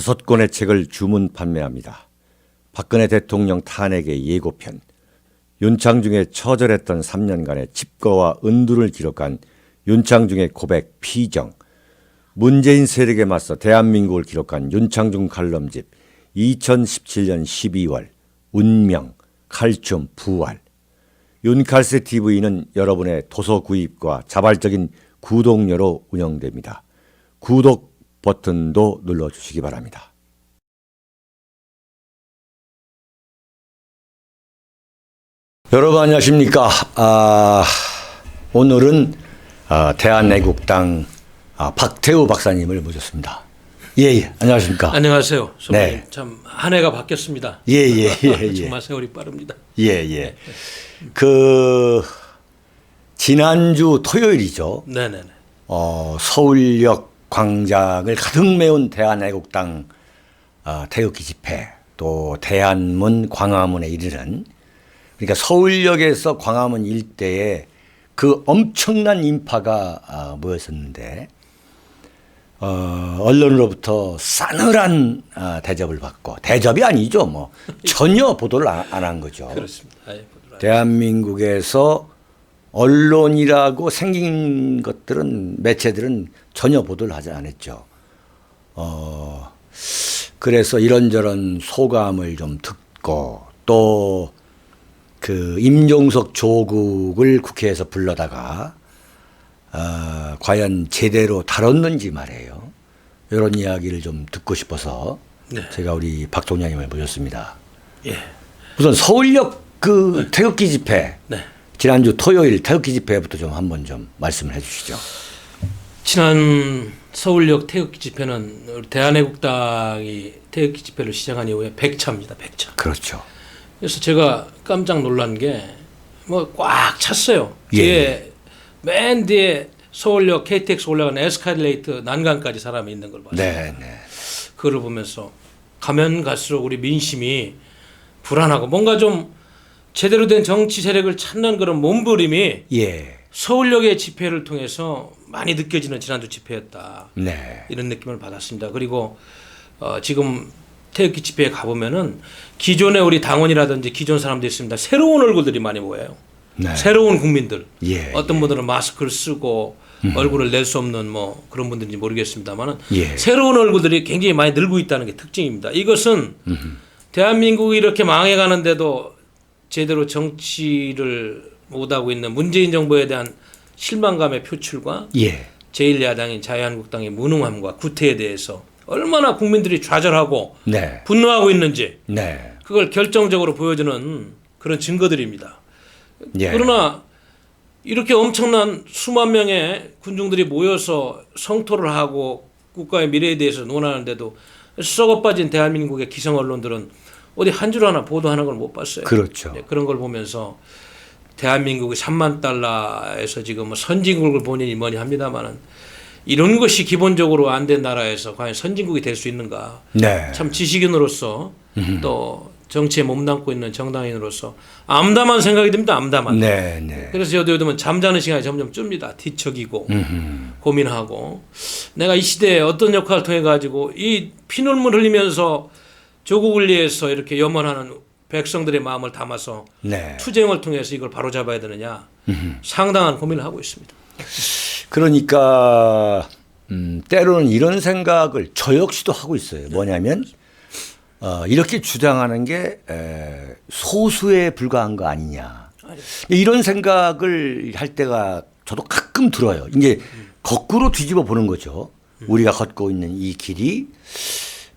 5권의 책을 주문 판매합니다. 박근혜 대통령 탄핵의 예고편, 윤창중의 처절했던 3년간의 칩거와 은두를 기록한 윤창중의 고백 피정, 문재인 세력에 맞서 대한민국을 기록한 윤창중 칼럼집 2017년 12월, 운명, 칼춤, 부활. 윤칼세 TV는 여러분의 도서 구입과 자발적인 구독료로 운영됩니다. 구독 버튼도 눌러주시기 바랍니다. 여러분 안녕하십니까. 오늘은 대한애국당 박태우 박사님을 모셨습니다. 예, 안녕하십니까. 안녕하세요. 네. 참 한 해가 바뀌었습니다. 예. 정말 세월이 빠릅니다. 예. 지난주 토요일이죠. 네네네. 서울역 광장을 가득 메운 대한애국당 태극기 집회, 또 대한문 광화문에 이르는, 그러니까 서울역에서 광화문 일대에 그 엄청난 인파가 모였었는데 언론으로부터 싸늘한 대접을 받고, 대접이 아니죠, 뭐 전혀 보도를 안 한 거죠. 그렇습니다. 아예 보도를 대한민국에서 언론이라고 생긴 것들은, 매체들은 전혀 보도를 하지 않았죠. 그래서 이런저런 소감을 좀 듣고, 또 그 임종석 조국을 국회에서 불러다가 과연 제대로 다뤘는지 말이에요. 이런 이야기를 좀 듣고 싶어서 네. 제가 우리 박 총장님을 모셨습니다. 예. 우선 서울역 그 태극기 집회, 네. 지난주 토요일 태극기 집회부터 좀 한번 좀 말씀을 해 주시죠. 지난 서울역 태극기 집회는 우리 대한애국당이 태극기 집회를 시작한 이후에 100차입니다. 100차. 그렇죠. 그래서 제가 깜짝 놀란 게 뭐 꽉 찼어요. 예. 뒤에 맨 뒤에 서울역 KTX 올라가는 에스컬레이터 난간까지 사람이 있는 걸 봤어요. 네. 그걸 보면서 가면 갈수록 우리 민심이 불안하고 뭔가 좀 제대로 된 정치 세력을 찾는 그런 몸부림이 예. 서울역의 집회를 통해서 많이 느껴지는 지난주 집회였다. 네. 이런 느낌을 받았습니다. 그리고 지금 태극기 집회에 가보면은 기존의 우리 당원이라든지 기존 사람들이 있습니다. 새로운 얼굴들이 많이 모여요. 네. 새로운 국민들. 예. 어떤 분들은 마스크를 쓰고 얼굴을 낼 수 없는 뭐 그런 분들인지 모르겠습니다만은 예. 새로운 얼굴들이 굉장히 많이 늘고 있다는 게 특징입니다. 이것은 대한민국이 이렇게 망해가는데도 제대로 정치를 못하고 있는 문재인 정부에 대한 실망감의 표출과 예. 제1야당인 자유한국당의 무능함과 구태에 대해서 얼마나 국민들이 좌절하고 네. 분노하고 있는지 네. 그걸 결정적으로 보여주는 그런 증거들입니다. 예. 그러나 이렇게 엄청난 수만 명의 군중들이 모여서 성토를 하고 국가의 미래에 대해서 논하는데도 썩어 빠진 대한민국의 기성 언론들은 어디 한 줄 하나 보도하는 걸 못 봤어요. 그렇죠. 네, 그런 걸 보면서 대한민국이 3만 달러에서 지금 뭐 선진국을 보니 뭐니 합니다만은 이런 것이 기본적으로 안 된 나라에서 과연 선진국이 될 수 있는가? 네. 참 지식인으로서 또 정치에 몸담고 있는 정당인으로서 암담한 생각이 듭니다. 암담한. 네. 그래서 저도 요즘은 잠자는 시간이 점점 줍니다. 뒤척이고 고민하고 내가 이 시대에 어떤 역할을 통해 가지고 이 피눈물 흘리면서 조국을 위해서 이렇게 염원하는 백성들의 마음을 담아서 네. 투쟁을 통해서 이걸 바로잡아야 되느냐 상당한 고민을 하고 있습니다. 그러니까 때로는 이런 생각을 저 역시도 하고 있어요. 뭐냐면 이렇게 주장하는 게 소수에 불과한 거 아니냐. 이런 생각을 할 때가 저도 가끔 들어요. 이제 거꾸로 뒤집어 보는 거죠. 우리가 걷고 있는 이 길이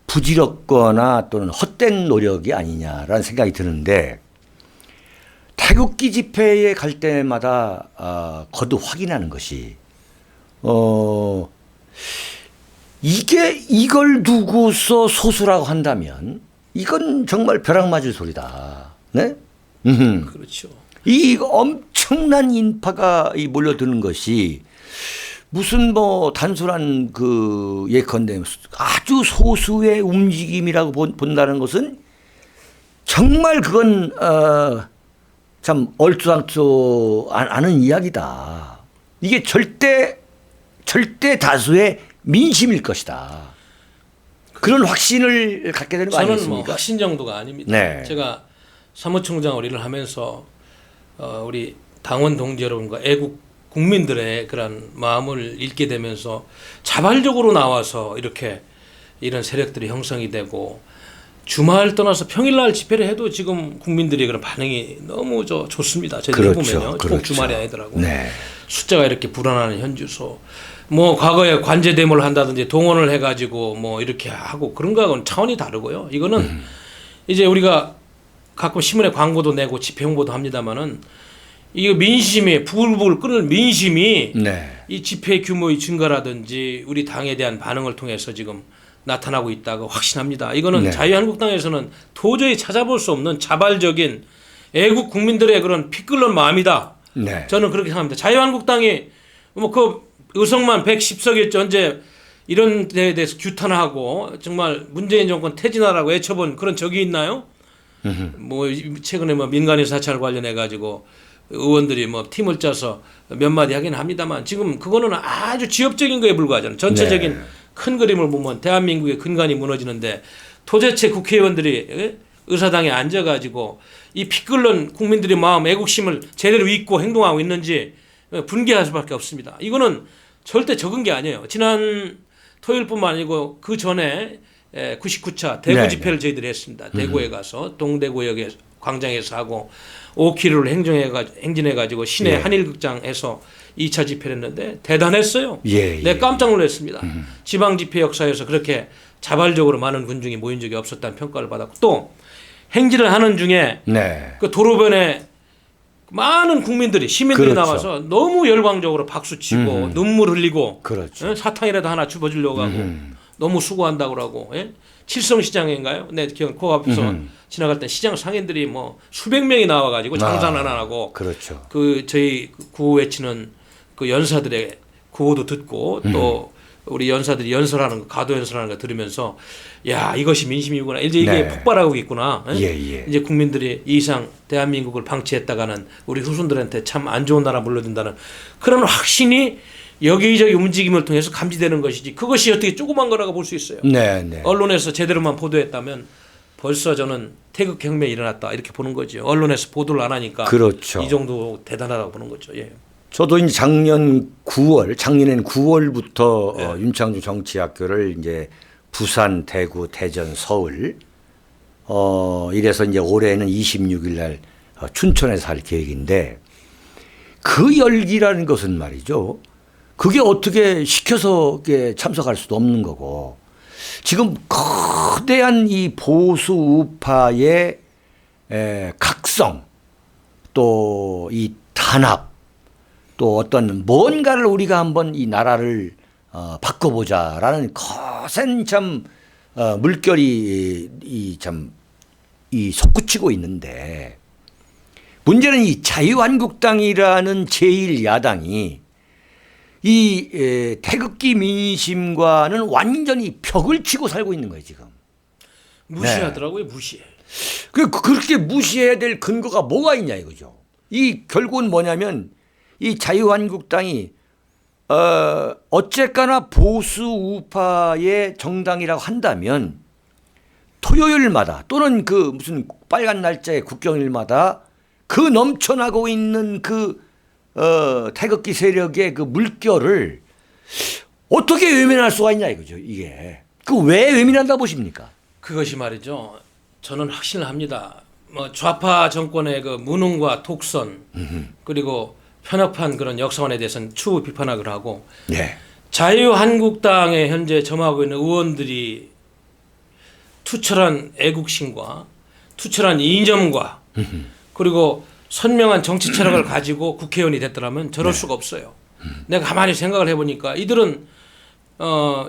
부질없거나 또는 헛된 노력이 아니냐라는 생각이 드는데, 태극기 집회에 갈 때마다 거듭 확인하는 것이 이걸 두고서 소수라고 한다면 이건 정말 벼락 맞을 소리다. 네? 그렇죠. 이 엄청난 인파가 몰려드는 것이 무슨 뭐 단순한 그 예컨대 아주 소수의 움직임이라고 본다는 것은 정말 그건 참 얼토당토 않은 이야기다. 이게 절대 다수의 민심일 것이다. 그런 확신을 갖게 되는 거 저는 뭐 아니겠습니까? 확신 정도가 아닙니다. 네. 제가 사무총장으로 일을 하면서 우리 당원 동지 여러분과 애국 국민들의 그런 마음을 읽게 되면서 자발적으로 나와서 이렇게 이런 세력들이 형성이 되고 주말 떠나서 평일날 집회를 해도 지금 국민들이 그런 반응이 너무 좋습니다. 저희들이 그렇죠. 보면요. 꼭 그렇죠. 주말이 아니더라고. 네. 숫자가 이렇게 불어나는 현주소. 뭐 과거에 관제대모를 한다든지 동원을 해가지고 뭐 이렇게 하고 그런 거하고는 차원이 다르고요. 이거는 이제 우리가 가끔 신문에 광고도 내고 집회 홍보도 합니다만은 이 민심이 부글부글 끓는 민심이 네. 이 집회 규모의 증가라든지 우리 당에 대한 반응을 통해서 지금 나타나고 있다고 확신합니다. 이거는 네. 자유한국당에서는 도저히 찾아볼 수 없는 자발적인 애국 국민들의 그런 피 끓는 마음이다. 네. 저는 그렇게 생각합니다. 자유한국당이 뭐 그 의석만 110석일지 언제 이런 데에 대해서 규탄하고 정말 문재인 정권 퇴진하라고 외쳐본 그런 적이 있나요? 뭐 최근에 뭐 민간인 사찰 관련해 가지고 의원들이 뭐 팀을 짜서 몇 마디 하긴 합니다만 지금 그거는 아주 지엽적인 거에 불과하잖아요. 전체적인 네. 큰 그림을 보면 대한민국의 근간이 무너지는데 도대체 국회의원들이 의사당에 앉아가지고 이 피 끓는 국민들의 마음 애국심을 제대로 잊고 행동하고 있는지 분개할 수밖에 없습니다. 이거는 절대 적은 게 아니에요. 지난 토요일뿐만 아니고 그 전에 99차 대구 네, 집회를 저희들이 했습니다. 대구에 가서 동대구역에 광장에서 하고 5km를 행진해가지고 시내 예. 한일극장에서 2차 집회를 했는데 대단했어요. 예, 내 예. 깜짝 놀랐습니다. 지방 집회 역사에서 그렇게 자발적으로 많은 군중이 모인 적이 없었다는 평가를 받았고 또 행진을 하는 중에 네. 그 도로변에 많은 국민들이 시민들이 그렇죠. 나와서 너무 열광적으로 박수치고 눈물 흘리고 그렇죠. 사탕이라도 하나 주워주려고 하고 너무 수고한다고 그러고 칠성시장인가요? 네, 기억 그 앞에서 지나갈 때 시장 상인들이 뭐 수백 명이 나와가지고 장사는 안 하고 그렇죠. 그 저희 구호 외치는 그 연사들의 구호도 듣고 또 우리 연사들이 연설하는 거, 가도 연설하는 거 들으면서 야 이것이 민심이구나 이제 이게 네. 폭발하고 있구나. 예, 예. 이제 국민들이 이 이상 대한민국을 방치했다가는 우리 후손들한테 참 안 좋은 나라 물러준다는 그런 확신이 여기저기 움직임을 통해서 감지되는 것이지 그것이 어떻게 조그만 거라고 볼 수 있어요. 네, 네. 언론에서 제대로만 보도했다면 벌써 저는 태극혁명이 일어났다 이렇게 보는 거죠. 언론에서 보도를 안 하니까 그렇죠. 이 정도 대단하다고 보는 거죠. 예. 저도 이제 작년에는 9월부터 윤창주 정치학교를 이제 부산, 대구, 대전, 서울 이래서 이제 올해는 26일 날 춘천에서 할 계획인데 그 열기라는 것은 말이죠. 그게 어떻게 시켜서 이렇게 참석할 수도 없는 거고 지금 거대한 이 보수 우파의 각성 또 이 단합 또 어떤 뭔가를 우리가 한번 이 나라를 바꿔보자라는 거센 참 물결이 이 솟구치고 있는데 문제는 이 자유한국당이라는 제1야당이 이 태극기 민심과는 완전히 벽을 치고 살고 있는 거예요 지금. 무시하더라고요. 무시해. 그렇게 무시해야 될 근거가 뭐가 있냐 이거죠. 이 결국은 뭐냐면 이 자유한국당이 어쨌거나 보수 우파의 정당이라고 한다면 토요일마다 또는 그 무슨 빨간 날짜의 국경일마다 그 넘쳐나고 있는 그 태극기 세력의 그 물결을 어떻게 외면할 수가 있냐 이거죠. 이게 그 왜 외면한다 보십니까? 그것이 말이죠. 저는 확신을 합니다. 뭐 좌파 정권의 그 무능과 독선 그리고 편협한 그런 역사관에 대해서는 추후 비판하기로 하고 네. 자유한국당에 현재 점하고 있는 의원들이 투철한 애국심과 투철한 이념과 그리고 선명한 정치 철학을 가지고 국회의원이 됐더라면 저럴 수가 없어요. 내가 가만히 생각을 해보니까 이들은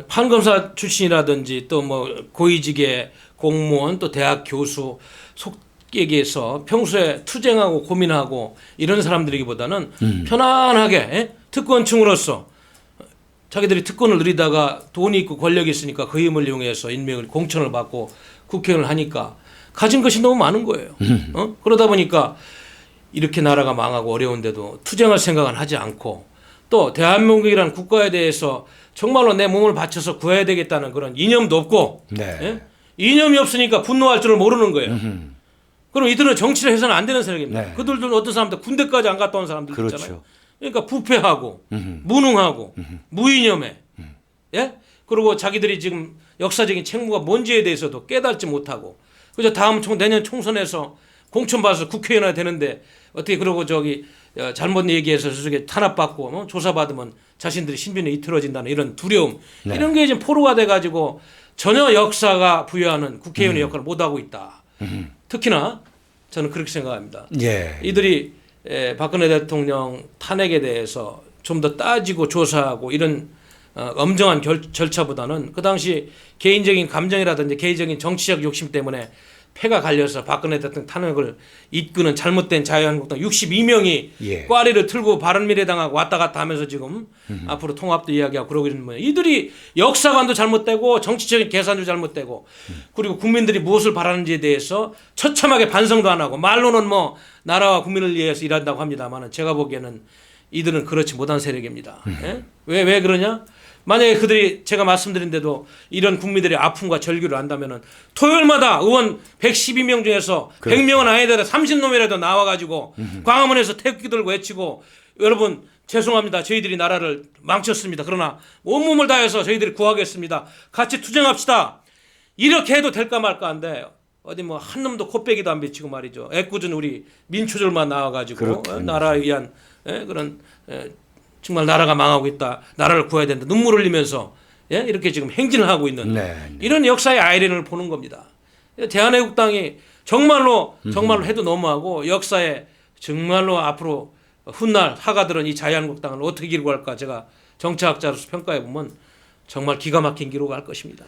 판검사 출신이라든지 또 뭐 고위직의 공무원 또 대학 교수 속 얘기해서 평소에 투쟁하고 고민하고 이런 사람들이기보다는 편안하게 특권층으로서 자기들이 특권을 누리다가 돈이 있고 권력이 있으니까 그 힘을 이용해서 인명을 공천을 받고 국회의원을 하니까 가진 것이 너무 많은 거예요. 그러다 보니까 이렇게 나라가 망하고 어려운데도 투쟁할 생각은 하지 않고 또 대한민국이라는 국가에 대해서 정말로 내 몸을 바쳐서 구해야 되겠다는 그런 이념도 없고 네. 예? 이념이 없으니까 분노할 줄을 모르는 거예요. 그럼 이들은 정치를 해서는 안 되는 세력입니다. 네. 그들도 어떤 사람들 군대까지 안 갔다 온 사람들 그렇죠. 있잖아요. 그러니까 부패하고 무능하고 무이념해. 예? 그리고 자기들이 지금 역사적인 책무가 뭔지에 대해서도 깨닫지 못하고 그저 다음 내년 총선에서 공천받아서 국회의원이 되는데 어떻게 그러고 잘못 얘기해서 저쪽에 탄압받고 조사받으면 자신들이 신변이 이틀어진다는 이런 두려움 네. 이런 게 지금 포로가 돼가지고 전혀 역사가 부여하는 국회의원의 역할을 못하고 있다. 특히나 저는 그렇게 생각합니다. 예. 이들이 박근혜 대통령 탄핵에 대해서 좀 더 따지고 조사하고 이런 엄정한 절차보다는 그 당시 개인적인 감정이라든지 개인적인 정치적 욕심 때문에 패가 갈려서 박근혜 대통령 탄핵을 이끄는 잘못된 자유한국당 62명이 예. 꽈리를 틀고 바른미래당하고 왔다 갔다 하면서 지금 앞으로 통합도 이야기하고 그러고 있는 거예요. 이들이 역사관도 잘못되고 정치적인 계산도 잘못되고 그리고 국민들이 무엇을 바라는지에 대해서 처참하게 반성도 안 하고 말로는 뭐 나라와 국민을 위해서 일한다고 합니다만 제가 보기에는 이들은 그렇지 못한 세력입니다. 예? 왜 그러냐? 만약에 그들이 제가 말씀드린데도 이런 국민들의 아픔과 절규를 안다면은 토요일마다 의원 112명 중에서 그렇죠. 100명은 아니더라도 30놈이라도 나와가지고 광화문에서 태극기 들고 외치고 여러분 죄송합니다. 저희들이 나라를 망쳤습니다. 그러나 온몸을 다해서 저희들이 구하겠습니다. 같이 투쟁합시다. 이렇게 해도 될까 말까 한데 어디 뭐 한 놈도 코빼기도 안 비치고 말이죠. 애꿎은 우리 민초들만 나와가지고 나라에 위한 그런 정말 나라가 망하고 있다. 나라를 구해야 된다. 눈물 흘리면서 이렇게 지금 행진을 하고 있는 네. 이런 역사의 아이러니를 보는 겁니다. 대한애국당이 정말로 해도 너무하고 역사에 정말로 앞으로 훗날 하가들은 이 자유한국당을 어떻게 기록할까 제가 정치학자로서 평가해 보면 정말 기가 막힌 기록을 할 것입니다.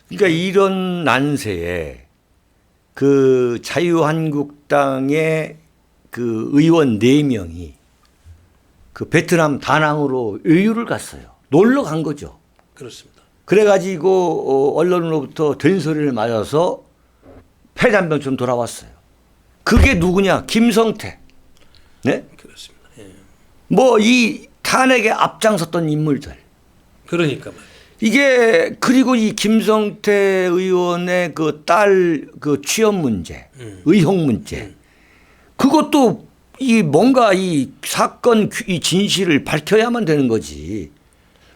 그러니까 이런 난세에 그 자유한국당의 그 의원 4명이 그 베트남 다낭으로 외유를 갔어요. 놀러 간 거죠. 그렇습니다. 그래가지고 언론으로부터 된소리를 맞아서 폐잔병처럼 돌아왔어요. 그게 누구냐? 김성태. 네? 그렇습니다. 예. 뭐 이 탄핵에 앞장섰던 인물들. 그러니까 말이에요. 이게 그리고 이 김성태 의원의 그 딸 그 취업 문제, 의혹 문제. 그것도 이 뭔가 이 사건 이 진실을 밝혀야만 되는 거지.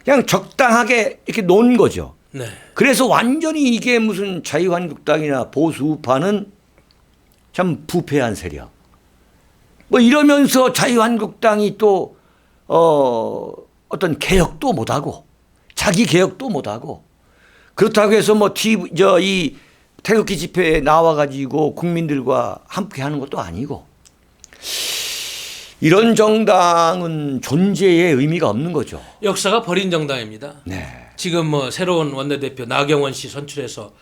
그냥 적당하게 이렇게 놓은 거죠. 네. 그래서 완전히 이게 무슨 자유한국당이나 보수우파는 참 부패한 세력. 뭐 이러면서 자유한국당이 또 어떤 개혁도 못하고 자기 개혁도 못하고 그렇다고 해서 뭐 이 태극기 집회에 나와가지고 국민들과 함께 하는 것도 아니고 이런 정당은 존재의 의미가 없는 거죠. 역사가 버린 정당입니다. 네. 지금 뭐 새로운 원내대표 나경원 씨 선출해서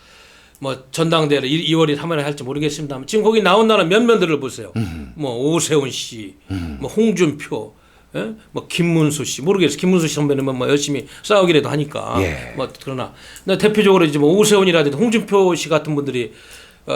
뭐 전당대회를 2월에 3월에 할지 모르겠습니다만 지금 거기 나온 나라 몇몇들을 보세요. 뭐 오세훈 씨, 뭐 홍준표, 뭐 김문수 씨 모르겠어요. 김문수 씨 선배는 뭐 열심히 싸우기라도 하니까. 예. 뭐 그러나 대표적으로 이제 뭐 오세훈이라든지 홍준표 씨 같은 분들이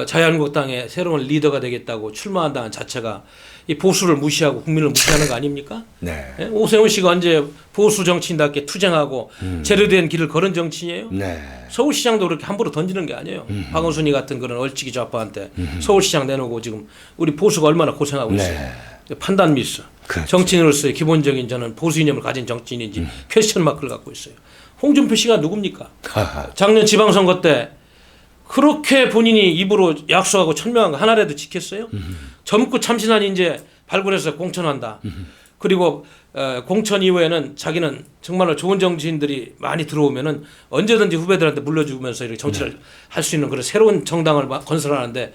자유한국당의 새로운 리더가 되겠다고 출마한다는 자체가 이 보수를 무시하고 국민을 무시하는 거 아닙니까? 네. 오세훈 씨가 언제 보수 정치인답게 투쟁하고 제대로 길을 걸은 정치인이에요? 네. 서울시장도 그렇게 함부로 던지는 게 아니에요. 박원순이 같은 그런 얼치기 좌파한테 서울시장 내놓고 지금 우리 보수가 얼마나 고생하고 있어요. 네. 판단 미스. 그렇죠. 정치인으로서의 기본적인 저는 보수 이념을 가진 정치인인지 퀘스천 마크를 갖고 있어요. 홍준표 씨가 누굽니까? 작년 지방선거 때 그렇게 본인이 입으로 약속하고 천명한 거 하나라도 지켰어요? 젊고 참신한 인재 발굴해서 공천한다. 그리고 공천 이후에는 자기는 정말로 좋은 정치인들이 많이 들어오면은 언제든지 후배들한테 물려주면서 이렇게 정치를 할 수 있는 그런 새로운 정당을 건설하는데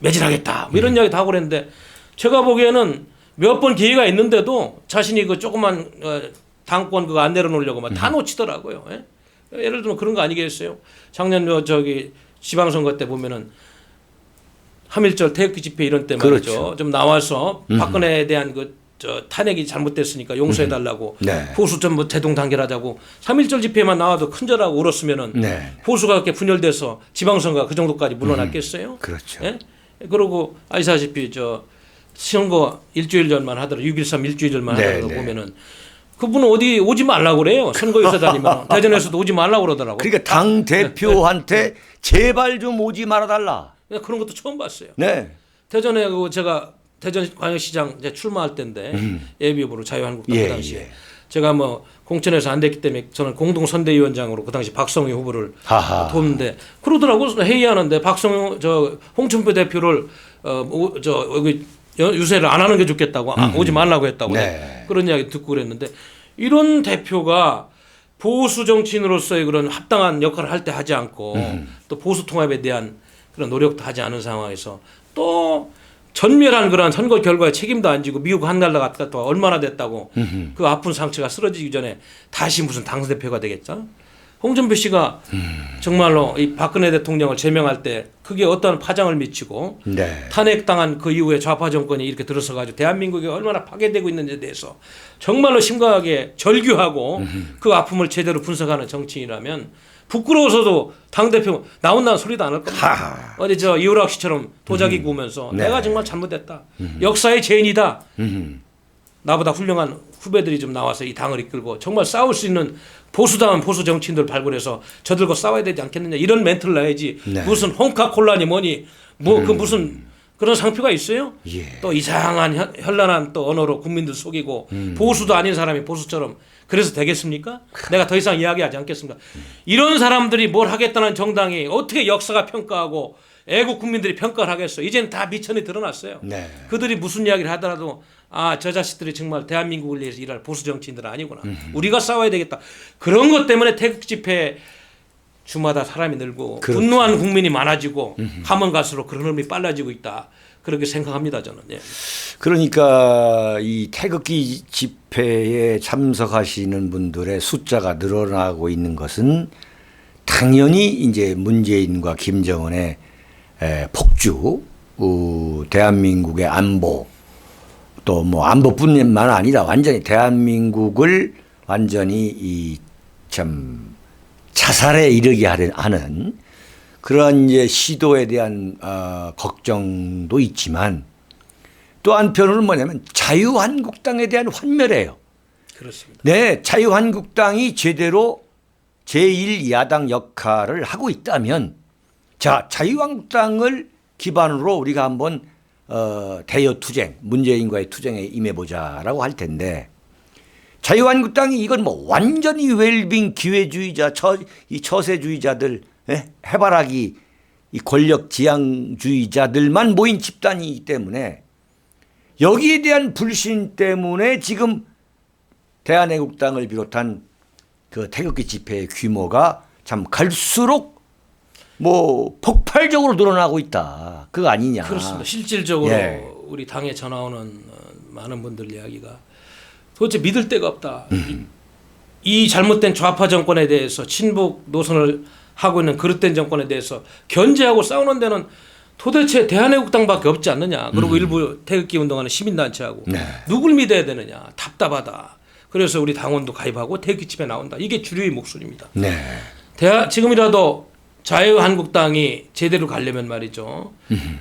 매진하겠다. 뭐 이런 이야기 다 하고 그랬는데 제가 보기에는 몇 번 기회가 있는데도 자신이 그 조그만 당권 그거 안 내려놓으려고 막 다 놓치더라고요. 예? 예를 들면 그런 거 아니겠어요? 작년 지방선거 때 보면은 하밀절 태극기 집회 이런 때 말이죠. 그렇죠. 좀 나와서 박근혜에 대한 탄핵이 잘못됐으니까 용서해달라고 네. 보수 좀 뭐 대동단결하자고 3.1절 집회만 나와도 큰절하고 울었으면은 네. 보수가 그렇게 분열돼서 지방선거가 그 정도까지 물러났겠어요? 그렇죠. 예? 그러고 아시다시피 선거 일주일 전만 하더라도 6.13 일주일 전만 네, 하더라도 네. 보면은 그분은 어디 오지 말라고 그래요. 선거유세 다니면 대전에서도 오지 말라고 그러더라고. 그러니까 당 대표한테 제발 좀 오지 말아달라. 그런 것도 처음 봤어요. 네. 대전에 제가 대전 광역시장 이제 출마할 때인데 예비후보로 자유한국당 예, 그 당시에 예. 제가 뭐 공천에서 안 됐기 때문에 저는 공동선대위원장으로 그 당시 박성희 후보를 하하. 돕는데 그러더라고. 회의하는데 박성희 홍준표 대표를 여기 유세를 안 하는 게 좋겠다고 오지 말라고 했다고 네. 그런 이야기 듣고 그랬는데 이런 대표가 보수 정치인으로서의 그런 합당한 역할을 할 때 하지 않고 또 보수 통합에 대한 그런 노력도 하지 않은 상황에서 또 전멸한 그런 선거 결과에 책임도 안 지고 미국 한 달 갔다 또 얼마나 됐다고 그 아픈 상처가 쓰러지기 전에 다시 무슨 당대표가 되겠죠? 홍준표 씨가 정말로 이 박근혜 대통령을 제명할 때 그게 어떤 파장을 미치고 네. 탄핵당한 그 이후에 좌파 정권이 이렇게 들어서가지고 대한민국이 얼마나 파괴되고 있는지에 대해서 정말로 심각하게 절규하고 그 아픔을 제대로 분석하는 정치인이라면 부끄러워서도 당대표 나온다는 소리도 안 할 겁니다. 어디 이우락 씨처럼 도자기 구우면서 네. 내가 정말 잘못했다. 역사의 죄인이다. 나보다 훌륭한 후배들이 좀 나와서 이 당을 이끌고 정말 싸울 수 있는 보수다운 보수 정치인들 발굴해서 저들과 싸워야 되지 않겠느냐 이런 멘트를 놔야지. 네. 무슨 홍카콜라니 뭐니 뭐 그 무슨 그런 상표가 있어요? 예. 또 이상한 현란한 또 언어로 국민들 속이고 보수도 아닌 사람이 보수처럼 그래서 되겠습니까? 내가 더 이상 이야기하지 않겠습니다. 이런 사람들이 뭘 하겠다는 정당이 어떻게 역사가 평가하고 애국 국민들이 평가를 하겠어? 이제는 다 미천이 드러났어요. 네. 그들이 무슨 이야기를 하더라도 저 자식들이 정말 대한민국을 위해서 일할 보수 정치인들은 아니구나. 우리가 싸워야 되겠다. 그런 것 때문에 태극 집회 주마다 사람이 늘고 그렇죠. 분노한 국민이 많아지고 가면 갈수록 그런 흐름이 빨라지고 있다. 그렇게 생각합니다 저는. 예. 그러니까 이 태극기 집회에 참석하시는 분들의 숫자가 늘어나고 있는 것은 당연히 이제 문재인과 김정은의 폭주, 대한민국의 안보, 또 뭐 안보뿐만 아니라 완전히 대한민국을 완전히 참 자살에 이르게 하는 그런 이제 시도에 대한 걱정도 있지만 또 한편으로는 뭐냐면 자유한국당에 대한 환멸이에요. 그렇습니다. 네, 자유한국당이 제대로 제1야당 역할을 하고 있다면 자, 자유한국당을 기반으로 우리가 한번 대여 투쟁, 문재인과의 투쟁에 임해보자라고 할 텐데 자유한국당이 이건 뭐 완전히 웰빙 기회주의자, 이 처세주의자들, 해바라기 이 권력 지향주의자들만 모인 집단이기 때문에 여기에 대한 불신 때문에 지금 대한애국당을 비롯한 그 태극기 집회의 규모가 참 갈수록 뭐 폭발적으로 늘어나고 있다. 그거 아니냐. 그렇습니다. 실질적으로 예. 우리 당에 전화오는 많은 분들 이야기가 도대체 믿을 데가 없다. 이 잘못된 좌파 정권에 대해서 친북 노선을 하고 있는 그릇된 정권에 대해서 견제하고 싸우는 데는 도대체 대한애국당밖에 없지 않느냐. 그리고 일부 태극기 운동하는 시민단체하고 네. 누굴 믿어야 되느냐. 답답하다. 그래서 우리 당원도 가입하고 태극기 집회 나온다. 이게 주류의 목소리입니다. 네. 지금이라도 자유한국당이 제대로 가려면 말이죠.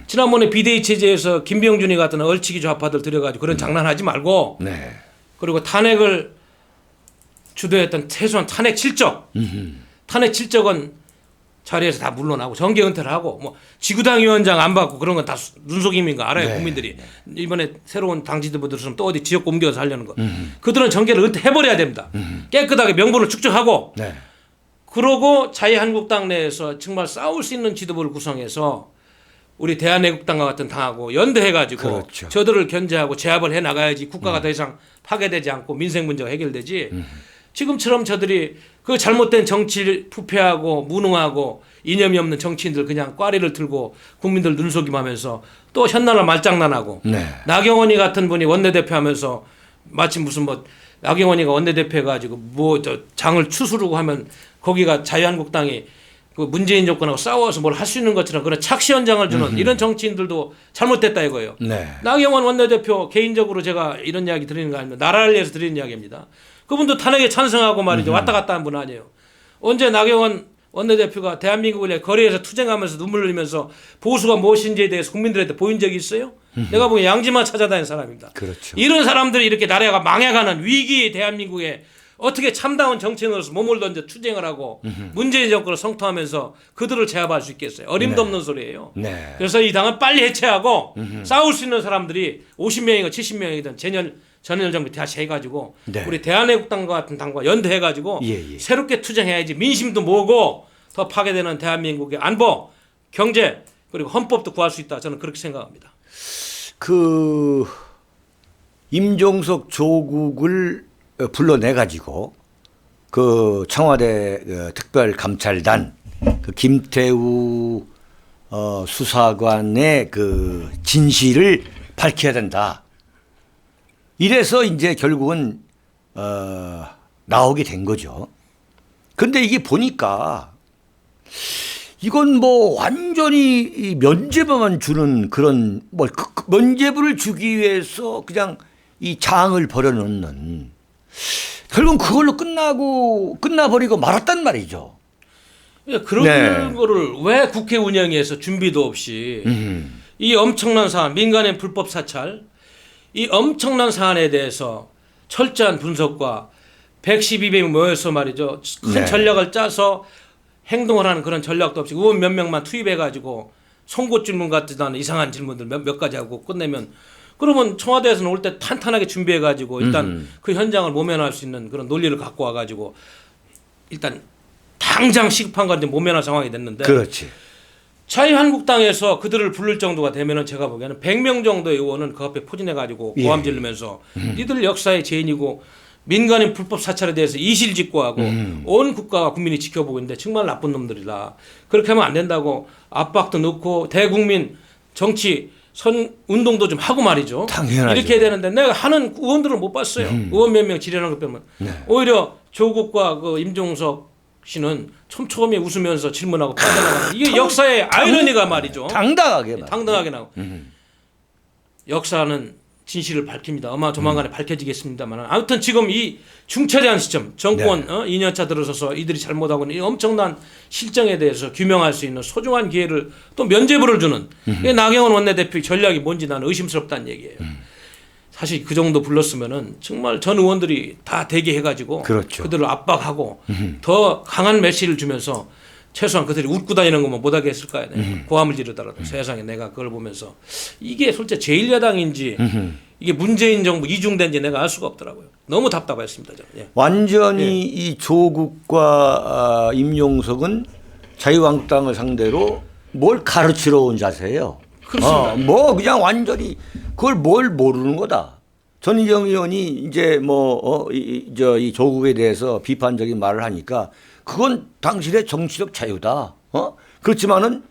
지난번에 비대위 체제에서 김병준이 같은 얼치기 좌파들 들여가지고 그런 장난하지 말고 네. 그리고 탄핵을 주도했던 최소한 탄핵 실적, 탄핵 실적은 자리에서 다 물러나고 정계 은퇴를 하고 뭐 지구당 위원장 안 받고 그런 건 다 눈속임인 거 알아요. 네. 국민들이. 이번에 새로운 당 지도부들 있으면 또 어디 지역 옮겨서 하려는 거. 그들은 정계를 은퇴해버려야 됩니다. 깨끗하게 명분을 축적하고 네. 그러고 자유한국당 내에서 정말 싸울 수 있는 지도부를 구성해서 우리 대한애국당과 같은 당하고 연대해가지고 그렇죠. 저들을 견제하고 제압을 해나가야지 국가가 더 이상 파괴되지 않고 민생 문제가 해결되지. 지금처럼 저들이 그 잘못된 정치를 부패하고 무능하고 이념이 없는 정치인들 그냥 꽈리를 들고 국민들 눈속임하면서 또 현나라 말장난하고 네. 나경원이 같은 분이 원내대표 하면서 마치 무슨 뭐 나경원이가 원내대표 해가지고 뭐 저 장을 추스르고 하면 거기가 자유한국당이 그 문재인 정권하고 싸워서 뭘 할 수 있는 것처럼 그런 착시 현장을 주는 이런 정치인들도 잘못됐다 이거예요. 네. 나경원 원내대표 개인적으로 제가 이런 이야기 드리는 거 아닙니다. 나라를 위해서 드리는 이야기입니다. 그분도 탄핵에 찬성하고 말이죠. 왔다 갔다 한 분 아니에요. 언제 나경원 원내대표가 대한민국을 위해 거리에서 투쟁하면서 눈물 흘리면서 보수가 무엇인지에 대해서 국민들한테 보인 적이 있어요? 내가 보기엔 양지만 찾아다니는 사람입니다. 그렇죠. 이런 사람들이 이렇게 나라가 망해가는 위기 대한민국에 어떻게 참다운 정치인으로서 몸을 던져 투쟁을 하고 문재인 정권을 성토하면서 그들을 제압할 수 있겠어요? 어림도 없는 소리예요. 네. 그래서 이 당은 빨리 해체하고 싸울 수 있는 사람들이 50명이든 70명이든 전열 정비 다시 해가지고 네. 우리 대한애국당과 같은 당과 연대해가지고 예. 새롭게 투쟁해야지 민심도 모으고 더 파괴되는 대한민국의 안보, 경제 그리고 헌법도 구할 수 있다. 저는 그렇게 생각합니다. 그 임종석 조국을 불러내 가지고 그 청와대 특별감찰단 그 김태우 수사관의 그 진실을 밝혀야 된다. 이래서 이제 결국은 나오게 된 거죠. 근데 이게 보니까 이건 뭐 완전히 이 면죄부만 주는 그런 뭐 면죄부를 주기 위해서 그냥 이 장을 벌여놓는 결국은 그걸로 끝나버리고 말았단 말이죠. 그런 네. 거를 왜 국회 운영위에서 준비도 없이 이 엄청난 사안, 민간인 불법 사찰, 이 엄청난 사안에 대해서 철저한 분석과 112명이 모여서 말이죠. 큰 네. 전략을 짜서 행동을 하는 그런 전략도 없이 의원 몇 명만 투입해가지고 송곳 질문 같지도 않은 이상한 질문들 몇 가지 하고 끝내면 그러면 청와대에서는 올 때 탄탄하게 준비해가지고 일단 그 현장을 모면할 수 있는 그런 논리를 갖고 와가지고 일단 당장 시급한 건데 모면할 상황이 됐는데 그렇지. 자유한국당에서 그들을 부를 정도가 되면은 제가 보기에는 100명 정도의 의원은 그 앞에 포진해가지고 예. 고함 지르면서 니들 역사의 죄인이고 민간인 불법 사찰에 대해서 이실직고하고 온 국가와 국민이 지켜보고 있는데 정말 나쁜 놈들이다. 그렇게 하면 안 된다고 압박도 넣고 대국민 정치 선 운동도 좀 하고 말이죠. 당연하죠. 이렇게 해야 되는데 내가 하는 의원들을 못 봤어요. 의원 몇 명 지련한 것 빼면 네. 오히려 조국과 그 임종석 씨는 촘촘히 웃으면서 질문하고 빠져나가는 이게 역사의 아이러니가 말이죠. 당당하게 말. 당당하게 나오고 역사는 진실을 밝힙니다. 아마 조만간에 밝혀지겠습니다만 아무튼 지금 이 중차대한 시점 정권 네. 2년차 들어서서 이들이 잘못하고 있는 이 엄청난 실정에 대해서 규명할 수 있는 소중한 기회를 또 면죄부를 주는 이게 나경원 원내대표의 전략이 뭔지 나는 의심스럽다는 얘기예요. 사실 그 정도 불렀으면은 정말 전 의원들이 다 대기해가지고 그렇죠. 그들을 압박하고 더 강한 메시지를 주면서 최소한 그들이 웃고 다니는 것만 못하게 했을 거 아니에요. 고함을 지르더라도 세상에 내가 그걸 보면서 이게 솔직히 제1야당인지 이게 문재인 정부 이중된지 내가 알 수가 없더라고요. 너무 답답했습니다. 저는. 예. 완전히 이 조국과 임용석은 자유한국당을 상대로 뭘 가르치러 온 자세예요. 그렇습니다. 뭐 그냥 완전히 그걸 뭘 모르는 거다. 전희경 의원이 이제 이 조국에 대해서 비판적인 말을 하니까 그건 당신의 정치적 자유다. 그렇지만은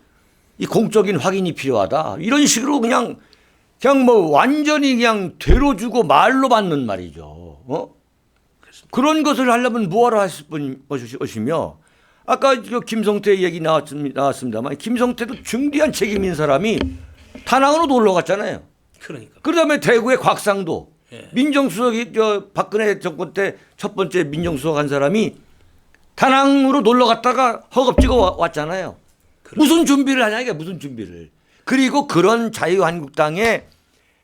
이 공적인 확인이 필요하다. 이런 식으로 그냥 뭐 완전히 그냥 되로 주고 말로 받는 말이죠. 그런 것을 하려면 뭐하러 하실 것이며 아까 김성태 얘기 나왔습니다만 김성태도 중대한 책임인 사람이 다낭으로 놀러 갔잖아요. 그러니까. 그다음에 대구의 곽상도 예. 민정수석이 박근혜 정권 때 첫 번째 민정수석 한 사람이 다낭으로 놀러 갔다가 허겁지겁 왔잖아요. 무슨 준비를 하냐 이게 무슨 준비를. 그리고 그런 자유한국당의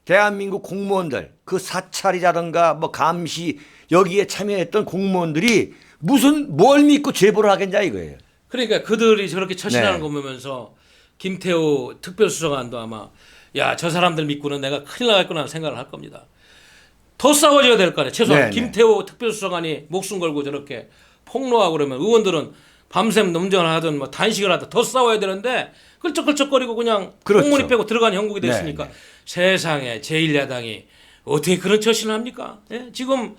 대한민국 공무원들 그 사찰이라든가 뭐 감시 여기에 참여했던 공무원들이 무슨 뭘 믿고 제보를 하겠냐 이거예요. 그러니까 그들이 저렇게 처신하는 네. 거 보면서 김태우 특별수사관도 아마 야 저 사람들 믿고는 내가 큰일 나겠구나 생각을 할 겁니다. 더 싸워줘야 될 거 아니에요. 최소한 네, 김태우 특별수사관이 목숨 걸고 저렇게 폭로하고 그러면 의원들은 밤샘 넘전을 하든 뭐 단식을 하든 더 싸워야 되는데 끌적끌적거리고 그냥 그렇죠. 꽁무니 빼고 들어가는 형국이 됐으니까 네, 네. 세상에 제1야당이 어떻게 그런 처신을 합니까? 예? 지금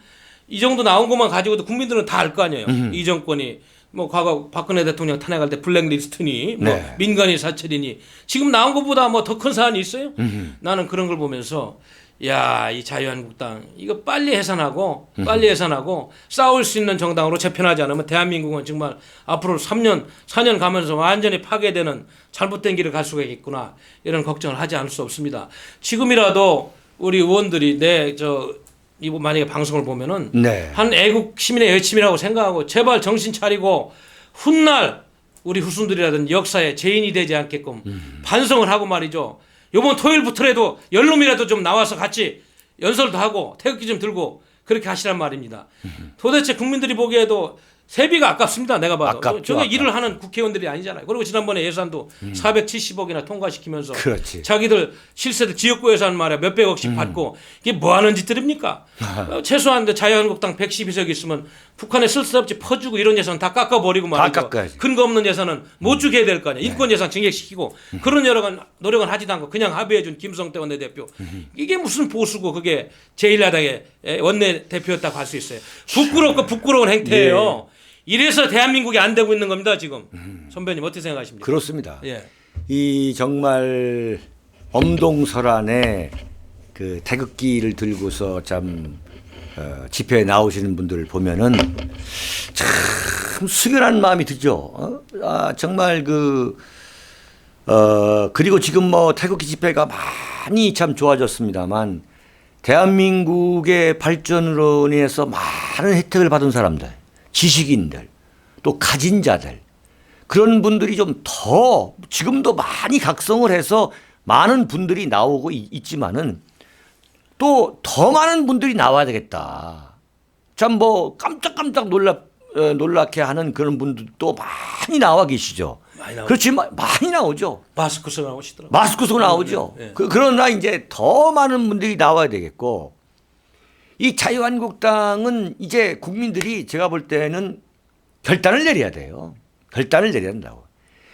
이 정도 나온 것만 가지고도 국민들은 다 알 거 아니에요. 이 정권이 뭐 과거 박근혜 대통령 탄핵할 때 블랙리스트니 뭐 네. 민간인 사찰이니 지금 나온 것보다 뭐 더 큰 사안이 있어요? 나는 그런 걸 보면서 야, 이 자유한국당 이거 빨리 해산하고 싸울 수 있는 정당으로 재편하지 않으면 대한민국은 정말 앞으로 3년, 4년 가면서 완전히 파괴되는 잘못된 길을 갈 수가 있겠구나 이런 걱정을 하지 않을 수 없습니다. 지금이라도 우리 의원들이 이거 만약에 방송을 보면은 네. 한 애국 시민의 열심이라고 생각하고 제발 정신 차리고 훗날 우리 후손들이라든지 역사의 죄인이 되지 않게끔 반성을 하고 말이죠. 이번 토요일부터라도 연놈이라도 좀 나와서 같이 연설도 하고 태극기 좀 들고 그렇게 하시란 말입니다. 도대체 국민들이 보기에도 세비가 아깝습니다. 내가 봐도. 아깝죠, 저게 아깝죠. 일을 하는 국회의원들이 아니잖아요. 그리고 지난번에 예산도 470억이나 통과시키면서 그렇지. 자기들 실세들 지역구 예산 말이야 몇백억씩 받고 이게 뭐 하는 짓들입니까? 최소한 자유한국당 112석 있으면 북한에 쓸데없이 퍼주고 이런 예산 다 깎아버리고 말이죠. 다 깎아야지. 근거 없는 예산은 못 주게 해야 될 거 아니야. 인권 예산 증액시키고 그런 여러 가지 노력은 하지도 않고 그냥 합의해준 김성태 원내대표. 이게 무슨 보수고 그게 제1야당의 원내대표였다고 할 수 있어요. 부끄럽고 부끄러운 행태예요. 이래서 대한민국이 안 되고 있는 겁니다. 지금. 선배님 어떻게 생각하십니까? 그렇습니다. 예. 이 정말 엄동설안에 그 태극기를 들고서 참 집회에 나오시는 분들을 보면은 참 숙연한 마음이 들죠. 정말 그리고 지금 뭐 태극기 집회가 많이 참 좋아졌습니다만 대한민국의 발전으로 인해서 많은 혜택을 받은 사람들, 지식인들, 또 가진 자들 그런 분들이 좀 더 지금도 많이 각성을 해서 많은 분들이 나오고 있지만은 또 더 많은 분들이 나와야 되겠다. 참 뭐 깜짝깜짝 놀랍게 하는 그런 분들도 많이 나와 계시죠. 많이 나오죠. 그렇지만 많이 나오죠. 마스크 쓰고 나오시더라고요. 마스크 쓰고 나오죠. 네. 그러나 이제 더 많은 분들이 나와야 되겠고 이 자유한국당은 이제 국민들이 제가 볼 때는 결단을 내려야 돼요. 결단을 내려야 한다고.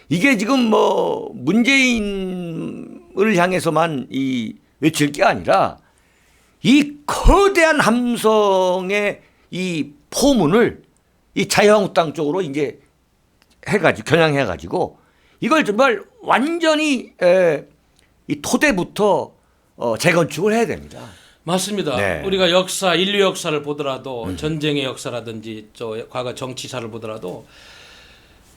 이게 지금 뭐 문재인을 향해서만 외칠 게 아니라 이 거대한 함성의 이 포문을 이 자유한국당 쪽으로 이제 해가지고 겨냥해가지고 이걸 정말 완전히 이 토대부터 재건축을 해야 됩니다. 맞습니다. 네. 우리가 역사, 인류 역사를 보더라도 전쟁의 역사라든지 과거 정치사를 보더라도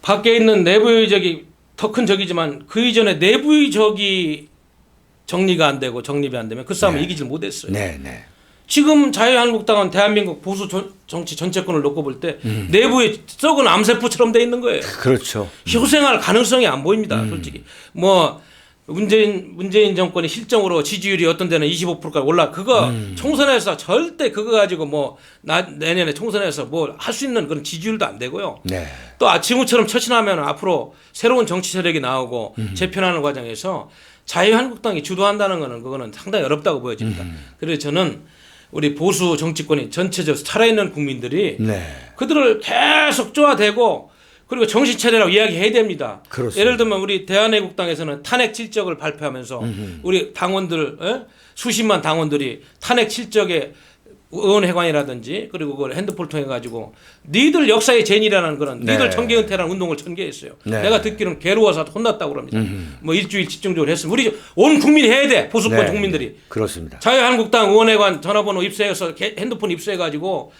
밖에 있는 내부의 적이 더 큰 적이지만 그 이전에 내부의 적이 정리가 안 되고 정립이 안 되면 그 싸움을 이기질 못했어요. 네, 네. 지금 자유한국당은 대한민국 보수 정치 전체권을 놓고 볼 때 내부에 썩은 암세포처럼 돼 있는 거예요. 그렇죠. 효생할 가능성이 안 보입니다. 솔직히 뭐 문재인 정권의 실정으로 지지율이 어떤 데는 25%까지 올라 그거 총선에서 절대 그거 가지고 뭐 내년에 총선에서 뭐 할 수 있는 그런 지지율도 안 되고요. 네. 또 지금처럼 처신하면 앞으로 새로운 정치 세력이 나오고 재편하는 과정에서 자유한국당이 주도한다는 거는 그거는 상당히 어렵다고 보여집니다. 그래서 저는 우리 보수 정치권이 전체적으로 살아있는 국민들이 네. 그들을 계속 쪼아대고 그리고 정신 차리라고 이야기해야 됩니다. 그렇습니다. 예를 들면 우리 대한애국당에서는 탄핵 실적을 발표하면서 우리 당원들 수십만 당원들이 탄핵 실적에 의원회관이라든지 그리고 그걸 핸드폰을 통해 가지고 니들 역사의 죄인이라는 그런 네. 니들 청계은퇴라는 운동을 전개했어요. 네. 내가 듣기로는 괴로워서 혼났다고 그럽니다. 뭐 일주일 집중적으로 했으면 우리 온 국민이 해야 돼. 보수권 네. 국민들이. 그렇습니다. 자유한국당 의원회관 전화번호 입수해서 핸드폰 입수해가지고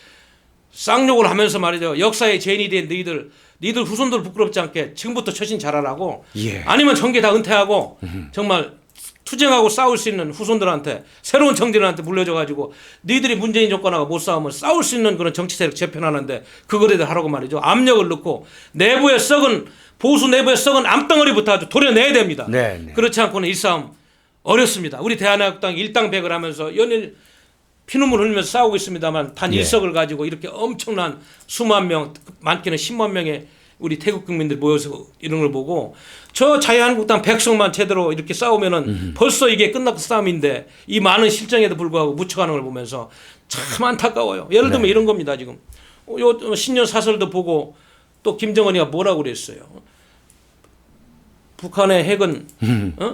쌍욕을 하면서 말이죠. 역사의 죄인이 된 니들 후손들 부끄럽지 않게 지금부터 처신 잘하라고. 예. 아니면 정계 다 은퇴하고 정말 투쟁하고 싸울 수 있는 후손들한테 새로운 정치인한테 물려줘가지고 니들이 문재인 정권하고 못 싸우면 싸울 수 있는 그런 정치 세력 재편하는데 그거라도 하라고 말이죠. 압력을 넣고 보수 내부에 썩은 암덩어리부터 아주 도려내야 됩니다. 네, 네. 그렇지 않고는 이 싸움 어렵습니다. 우리 대한민국당이 일당백을 하면서 연일 피눈물 흘리면서 싸우고 있습니다만 단 예. 일석을 가지고 이렇게 엄청난 수만 명, 많게는 10만 명의 우리 태국 국민들 모여서 이런 걸 보고 저 자유한국당 백성만 제대로 이렇게 싸우면은 벌써 이게 끝났던 싸움인데 이 많은 실정에도 불구하고 묻혀가는 걸 보면서 참 안타까워요. 예를 들면 네. 이런 겁니다. 지금 요 신년 사설도 보고 또 김정은이가 뭐라고 그랬어요. 북한의 핵은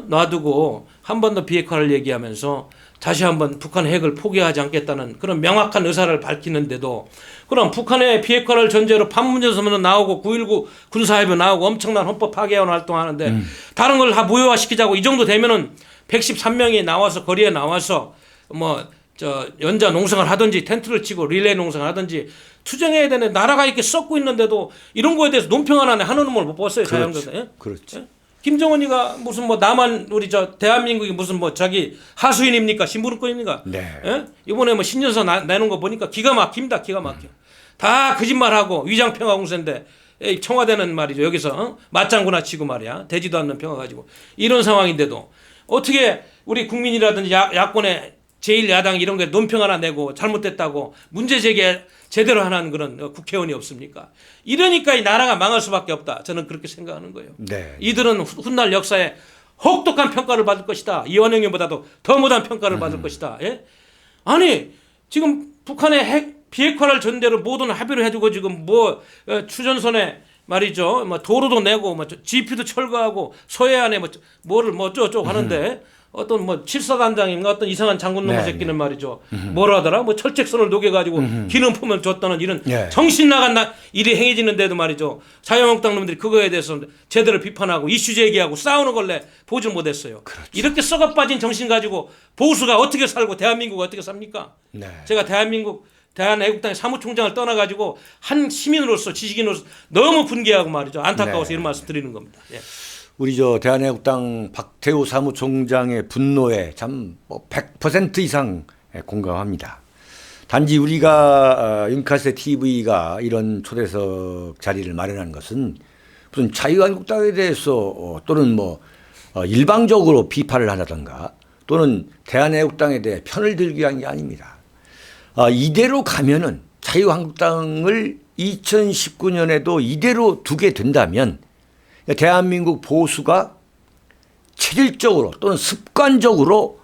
놔두고 한 번 더 비핵화를 얘기하면서 다시 한번 북한의 핵을 포기하지 않겠다는 그런 명확한 의사를 밝히는데도 그럼 북한의 비핵화를 전제로 판문점 나오고 9.19 군사합의 나오고 엄청난 헌법 파괴원 활동하는데 다른 걸 다 무효화시키자고 이 정도 되면은 113명이 나와서 거리에 나와서 뭐 연자 농성을 하든지 텐트를 치고 릴레이 농성을 하든지 투쟁해야 되는데 나라가 이렇게 썩고 있는데도 이런 거에 대해서 논평 하나는 하는 놈을 못 봤어요. 자유한국당. 예? 그렇죠. 김정은이가 무슨 뭐 나만 우리 대한민국이 무슨 뭐 자기 하수인입니까? 심부름꾼입니까? 네. 예? 이번에 뭐 신년사 내놓은 거 보니까 기가 막힙니다. 기가 막혀. 다 거짓말하고 위장평화 공세인데 청와대는 말이죠. 여기서 맞장구나 치고 말이야. 되지도 않는 평화 가지고 이런 상황인데도 어떻게 우리 국민이라든지 야권의 제1야당 이런 게 논평 하나 내고 잘못됐다고 문제 제기 제대로 하는 그런 국회의원이 없습니까? 이러니까 이 나라가 망할 수밖에 없다. 저는 그렇게 생각하는 거예요. 네. 이들은 훗날 역사에 혹독한 평가를 받을 것이다. 이완영보다도 더 못한 평가를 받을 것이다. 예? 아니 지금 북한의 핵 비핵화를 전제로 모든 합의를 해주고 지금 뭐 추전선에 말이죠. 뭐 도로도 내고 뭐 GP도 철거하고 서해안에 뭐를 뭐 어쩌고 하는데 어떤 뭐 칠사단장인가 어떤 이상한 장군 놈의 새끼는 말이죠. 뭐라 하더라? 뭐 철책선을 녹여가지고 기름품을 줬다는 이런 정신 나간 일이 행해지는데도 말이죠. 자유한국당 놈들이 그거에 대해서 제대로 비판하고 이슈 제기하고 싸우는 걸래 보질 못했어요. 그렇죠. 이렇게 썩어 빠진 정신 가지고 보수가 어떻게 살고 대한민국 어떻게 삽니까? 네. 제가 대한애국당의 사무총장을 떠나가지고 한 시민으로서 지식인으로서 너무 분개하고 말이죠. 안타까워서 네. 이런 말씀 드리는 겁니다. 예. 우리 대한애국당 박태우 사무총장의 분노에 참 100% 이상 공감합니다. 단지 우리가 윤카세 TV가 이런 초대석 자리를 마련한 것은 무슨 자유한국당에 대해서 또는 일방적으로 비판을 하다던가 또는 대한애국당에 대해 편을 들기 위한 게 아닙니다. 이대로 가면은 자유한국당을 2019년에도 이대로 두게 된다면 대한민국 보수가 체질적으로 또는 습관적으로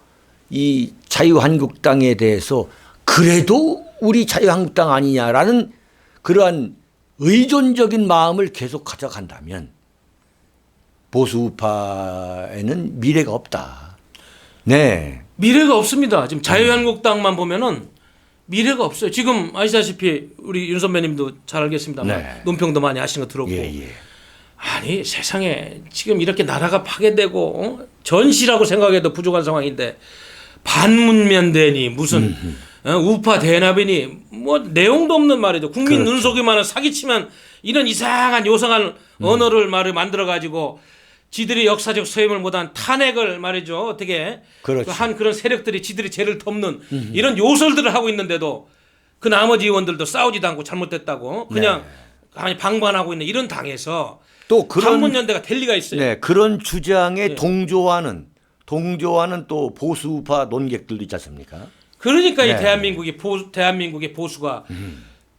이 자유한국당에 대해서 그래도 우리 자유한국당 아니냐라는 그러한 의존적인 마음을 계속 가져간다면 보수 우파에는 미래가 없다. 네. 미래가 없습니다. 지금 자유한국당만 보면은 미래가 없어요. 지금 아시다시피 우리 윤 선배님도 잘 알겠습니다만 네. 논평도 많이 하시는 거 들었고 예. 아니 세상에 지금 이렇게 나라가 파괴되고 전시라고 생각해도 부족한 상황인데 반문면대니 무슨 우파 대납이니 뭐 내용도 없는 말이죠. 국민 그렇죠. 눈속이만은 사기치면 이런 이상한 요상한 언어를 말을 만들어 가지고 지들이 역사적 소임을 못한 탄핵을 말이죠. 어떻게 그렇죠. 한 그런 세력들이 지들이 죄를 덮는 이런 요설들을 하고 있는데도 그 나머지 의원들도 싸우지도 않고 잘못됐다고 그냥 가만히 방관하고 있는 이런 당에서 또 그런 반문연대가 될 리가 있어요. 네, 그런 주장에 동조하는 또 보수 우파 논객들도 있지 않습니까? 그러니까 네. 이 대한민국의 보수가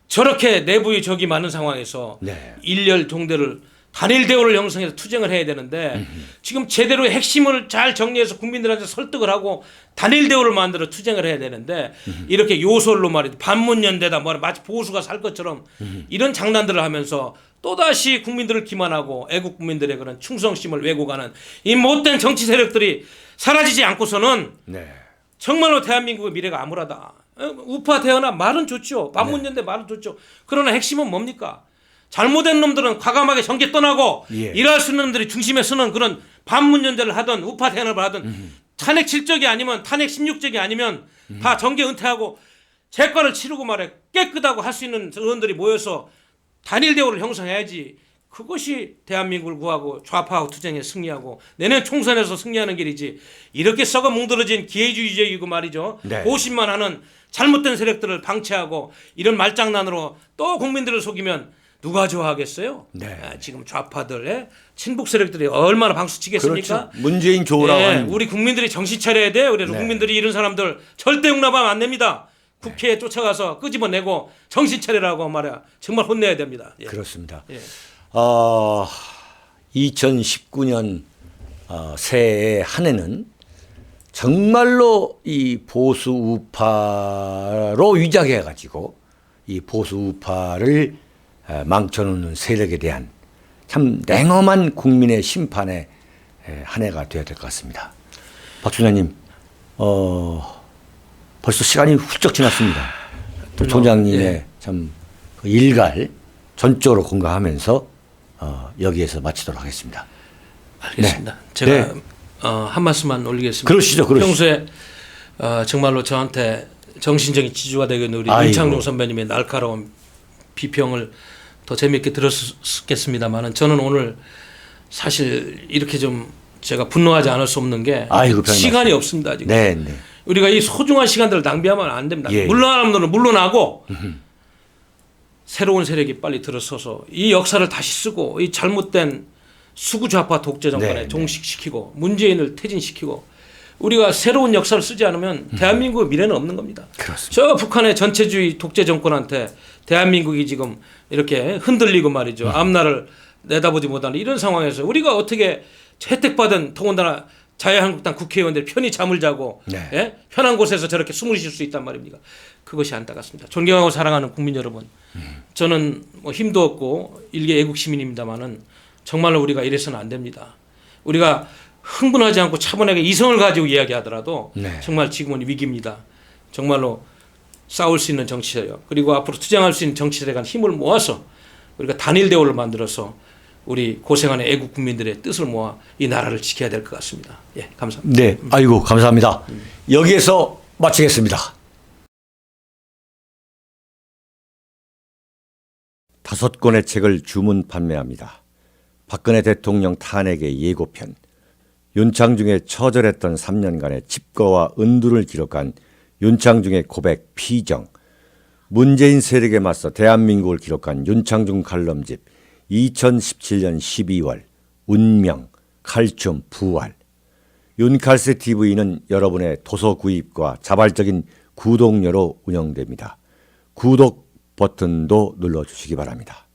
저렇게 내부의 적이 많은 상황에서 네. 일렬 동대를 단일 대우를 형성해서 투쟁을 해야 되는데 지금 제대로 핵심을 잘 정리해서 국민들한테 설득을 하고 단일 대우를 만들어 투쟁을 해야 되는데 이렇게 요설로 말이죠. 반문연대다 마치 보수가 살 것처럼 이런 장난들을 하면서 또다시 국민들을 기만하고 애국 국민들의 그런 충성심을 왜곡하는 이 못된 정치 세력들이 사라지지 않고서는 네. 정말로 대한민국의 미래가 암울하다. 우파 대연합 말은 좋죠. 반문연대 말은 좋죠. 그러나 핵심은 뭡니까? 잘못된 놈들은 과감하게 정계 떠나고 일할 수 있는 놈들이 중심에 서는 그런 반문연대를 하든 우파 대연합을 하든 탄핵 7적이 아니면 탄핵 16적이 아니면 다 정계 은퇴하고 재과를 치르고 말해 깨끗하고 할 수 있는 의원들이 모여서 단일 대우를 형성해야지. 그것이 대한민국을 구하고 좌파하고 투쟁에 승리하고 내년 총선에서 승리하는 길이지. 이렇게 썩어 뭉들어진 기회주의적이고 말이죠. 네. 고심만 하는 잘못된 세력들을 방치하고 이런 말장난으로 또 국민들을 속이면 누가 좋아하겠어요? 네. 지금 좌파들의 친북 세력들이 얼마나 방수치겠습니까? 그렇죠. 문재인 좋으라고 하는 우리 국민들이 정신 차려야 돼요. 그래서 네. 국민들이 이런 사람들 절대 용납하면 안 됩니다. 국회에 쫓아가서 끄집어내고 정신 차리라고 말이야. 정말 혼내야 됩니다. 예. 그렇습니다. 예. 2019년 새해 한 해는 정말로 이 보수 우파로 위장해 가지고 이 보수 우파를 망쳐놓는 세력에 대한 참 냉엄한 국민의 심판의 한 해가 되어야 될 것 같습니다. 박 총장님, 벌써 시간이 훌쩍 지났습니다. 또 총장님의 참 그 일갈 전적으로 공감하면서 여기에서 마치도록 하겠습니다. 알겠습니다. 네. 제가 네. 한 말씀만 올리겠습니다. 그러시죠. 평소에 정말로 저한테 정신적인 지주가 되는 우리 윤창룡 선배님의 날카로운 비평을 더 재미있게 들었겠습니다만은 저는 오늘 사실 이렇게 좀 제가 분노하지 않을 수 없는 게 시간이 없습니다. 지금. 네. 우리가 이 소중한 시간들을 낭비하면 안 됩니다. 예. 물러나는 분들은 물러나고 새로운 세력이 빨리 들어서서 이 역사를 다시 쓰고 이 잘못된 수구좌파 독재 정권에 네, 네. 종식시키고 문재인을 퇴진시키고 우리가 새로운 역사를 쓰지 않으면 대한민국의 미래는 없는 겁니다. 그렇습니다. 저 북한의 전체주의 독재 정권한테 대한민국이 지금 이렇게 흔들리고 말이죠. 앞날을 내다보지 못하는 이런 상황에서 우리가 어떻게 혜택받은 더군다나 자유한국당 국회의원들이 편히 잠을 자고 네. 예? 편한 곳에서 저렇게 숨을 쉴 수 있단 말입니까? 그것이 안타깝습니다. 존경하고 사랑하는 국민 여러분, 저는 뭐 힘도 없고 일개 애국 시민입니다만은 정말로 우리가 이래서는 안 됩니다. 우리가 흥분하지 않고 차분하게 이성을 가지고 이야기하더라도 네. 정말 지금은 위기입니다. 정말로 싸울 수 있는 정치 세력 그리고 앞으로 투쟁할 수 있는 정치 세력간 힘을 모아서 우리가 단일 대우를 만들어서 우리 고생하는 애국 국민들의 뜻을 모아 이 나라를 지켜야 될 것 같습니다. 예, 감사합니다. 네, 아이고 감사합니다. 여기에서 마치겠습니다. 5권의 책을 주문 판매합니다. 박근혜 대통령 탄핵의 예고편, 윤창중의 처절했던 3년간의 칩거와 은두를 기록한 윤창중의 고백 피정, 문재인 세력에 맞서 대한민국을 기록한 윤창중 칼럼집 2017년 12월 운명, 칼춤, 부활. 윤칼세 TV는 여러분의 도서 구입과 자발적인 구독료로 운영됩니다. 구독 버튼도 눌러주시기 바랍니다.